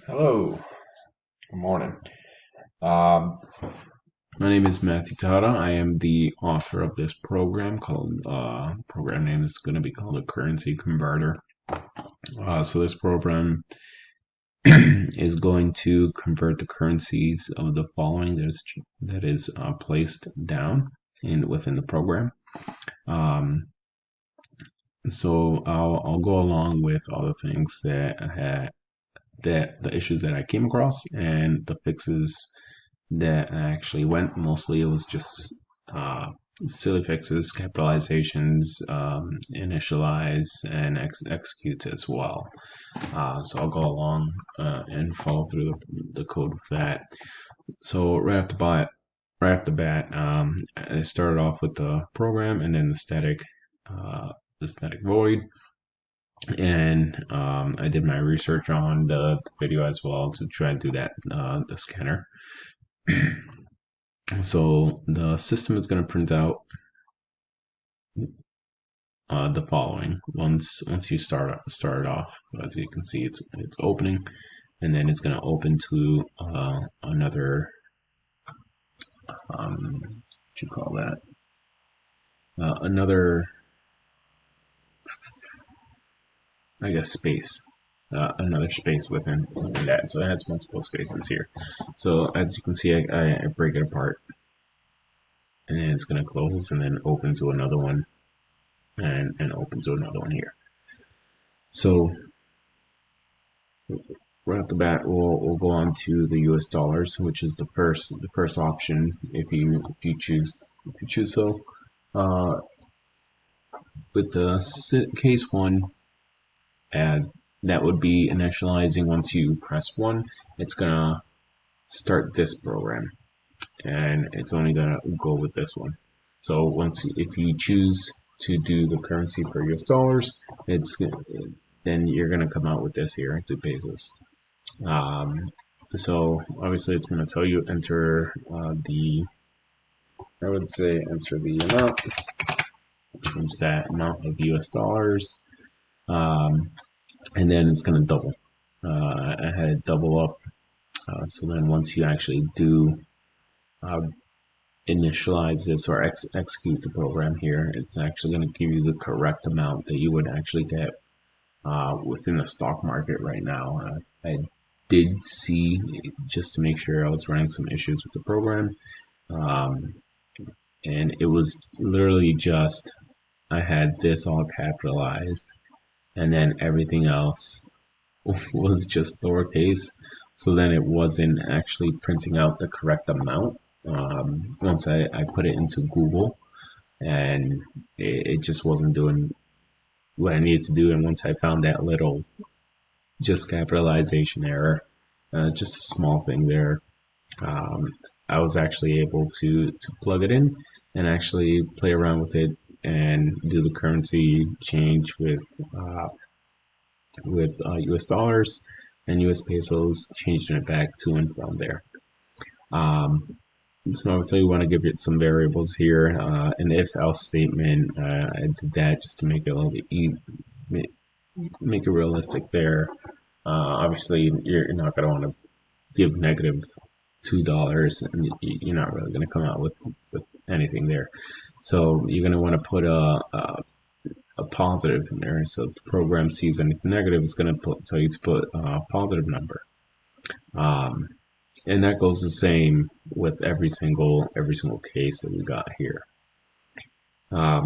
Hello, good morning. Um, my name is Matthew Tata. I am the author of this program called, program name is going to be called a currency converter. So this program is going to convert the currencies of the following that is placed down within the program. Um, so I'll go along with all the things that the issues that I came across and the fixes that actually went. Mostly it was just uh, silly fixes, capitalizations, initialize, and execute as well. So I'll go along and follow through the code with that. So right off the bat, I started off with the program and then the static void, and I did my research on the video as well to try and do that the scanner. So the system is going to print out the following once you start it off. As you can see, it's opening, and then it's going to open to another what you call that another, I guess, space. Another space within that, so it has multiple spaces here. So as you can see, I break it apart, and then it's going to close and then open to another one, and open to another one here. So right off the bat, we'll go on to the U.S. dollars, which is the first option if you choose so. With the case one, add that would be initializing. Once you press 1, it's gonna start this program, and it's only gonna go with this one. So if you choose to do the currency for US dollars, then you're gonna come out with this here, 2 pesos. So obviously it's gonna tell you enter enter the amount, change that amount of US dollars, and then it's gonna double. I had it double up. So then once you actually do initialize this or execute the program here, it's actually going to give you the correct amount that you would actually get within the stock market right now. I did see, just to make sure, I was running some issues with the program, and it was literally just I had this all capitalized, and then everything else was just lowercase. So then it wasn't actually printing out the correct amount. Once I put it into Google, and it just wasn't doing what I needed to do. And once I found that little just capitalization error, just a small thing there, I was actually able to plug it in and actually play around with it and do the currency change with US dollars and US pesos, changing it back to and from there. So obviously you want to give it some variables here, an if-else statement. I did that just to make it a little bit make it realistic there. Obviously you're not going to want to give -$2, and you're not really going to come out with anything there. So you're going to want to put a positive in there. So if the program sees anything negative, it's going to tell you to put a positive number. And that goes the same with every single case that we got here. I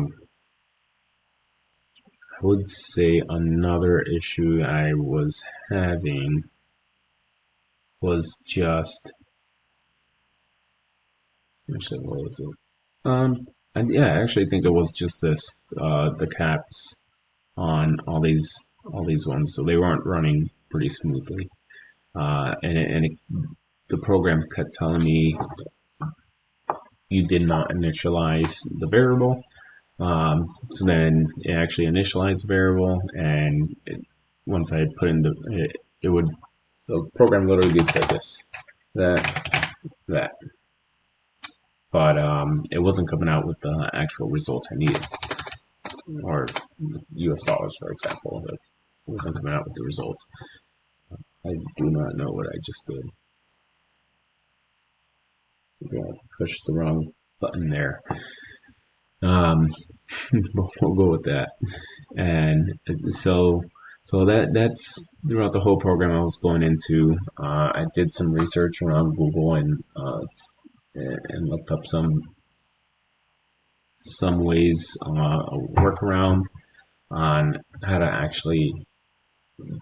would say another issue I was having was just, actually, what was it? And yeah, I actually think it was just this, the caps on all these ones, so they weren't running pretty smoothly. The program kept telling me you did not initialize the variable. So then it actually initialized the variable, and once I put in the program literally did this, that, but it wasn't coming out with the actual results I needed, or US dollars, for example. It wasn't coming out with the results. I do not know what I just did. I pushed the wrong button there. Um, we'll go with that. And so that's throughout the whole program I was going into. I did some research around Google and looked up some ways, a workaround on how to actually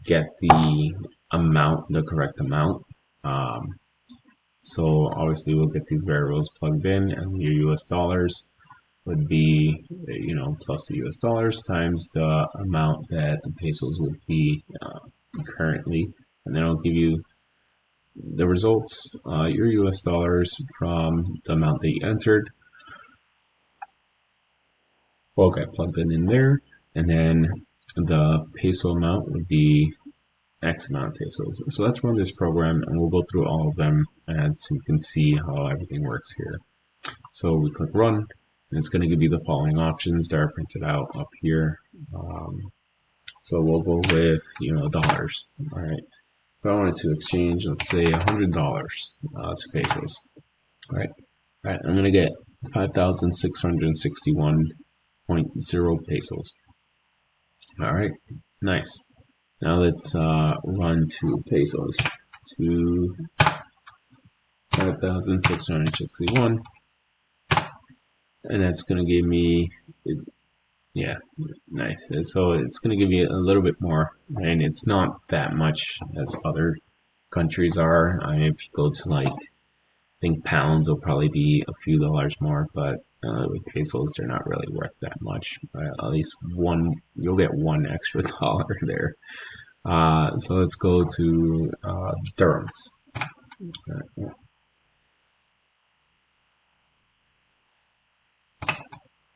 get the correct amount. Um, so obviously we'll get these variables plugged in, and your US dollars would be, plus the US dollars times the amount that the pesos would be currently, and then I'll give you the results, your US dollars from the amount that you entered will get plugged in there, and then the peso amount would be X amount of pesos. So let's run this program and we'll go through all of them and so you can see how everything works here. So we click run and it's going to give you the following options that are printed out up here. So we'll go with, dollars. All right. If I wanted to exchange, let's say $100 to pesos. All right. All right. I'm going to get 5,661.0 pesos. All right. Nice. Now let's run 2 pesos to 5,661, and that's going to give me, yeah, nice. So it's going to give you a little bit more, and it's not that much as other countries are. I mean, if you go to I think pounds will probably be a few dollars more, but with pesos, they're not really worth that much. At least you'll get one extra dollar there. So let's go to dirhams.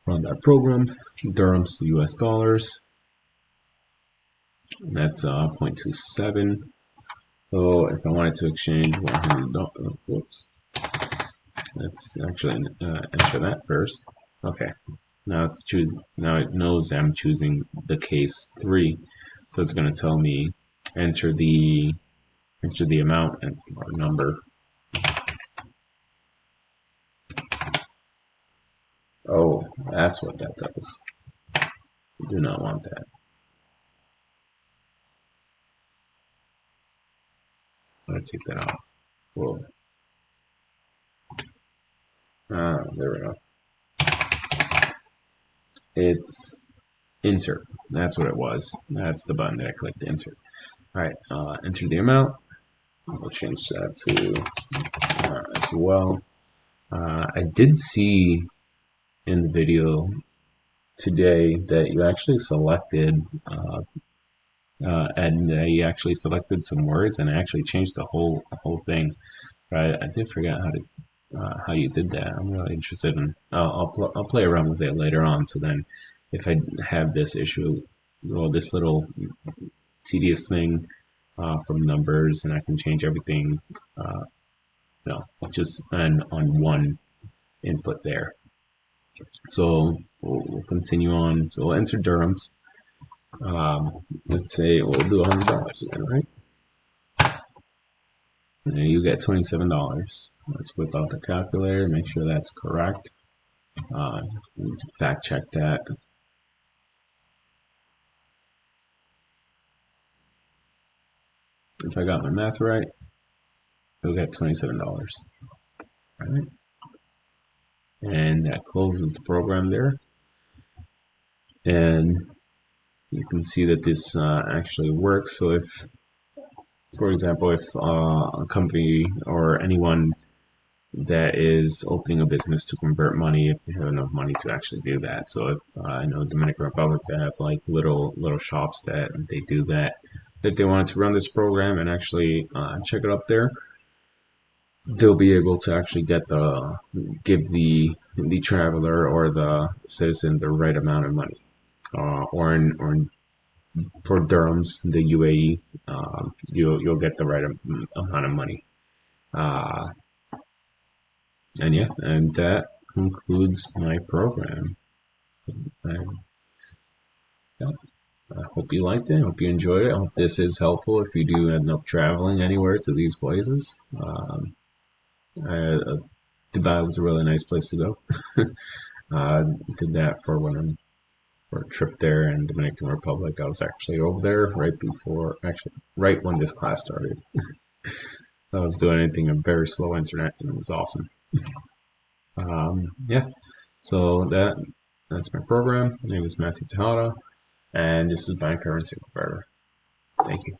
Run that program. Dirhams to US dollars. And that's 0.27. So if I wanted to exchange $100, whoops. Let's actually enter that first. Okay. Now it knows I'm choosing the case 3, so it's going to tell me enter the amount or number. Oh, that's what that does. You do not want that. I'm going to take that off. Whoa. There we go. It's insert. That's what it was. That's the button that I clicked, insert. All right, enter the amount. We'll change that to as well. I did see in the video today that you actually selected you actually selected some words and actually changed the whole thing. Right? I did forget how you did that. I'm really interested in. I'll play around with it later on. So then, if I have this issue, well, this little tedious thing from numbers, and I can change everything, just on one input there. So we'll continue on. So we'll enter dirhams. Let's say we'll do $100 again, right? And you get $27. Let's whip out the calculator, make sure that's correct. Need to fact check that. If I got my math right, you'll get $27. All right. And that closes the program there. And you can see that this actually works. So if, for example, if a company or anyone that is opening a business to convert money, if they have enough money to actually do that. So if I know Dominican Republic, they have like little shops that they do that. If they wanted to run this program and actually check it up there, they'll be able to actually give the traveler or the citizen the right amount of money, or for dirhams, the UAE, you'll get the right amount of money. And yeah, and that concludes my program. And, yeah. I hope you liked it. I hope you enjoyed it. I hope this is helpful if you do end up traveling anywhere to these places. Dubai was a really nice place to go. uh, did that for for a trip there in Dominican Republic. I was actually over there right before, actually, right when this class started. I was doing anything a very slow internet, and it was awesome. Yeah, so that's my program. My name is Matthew Tejada, and this is my currency converter. Thank you.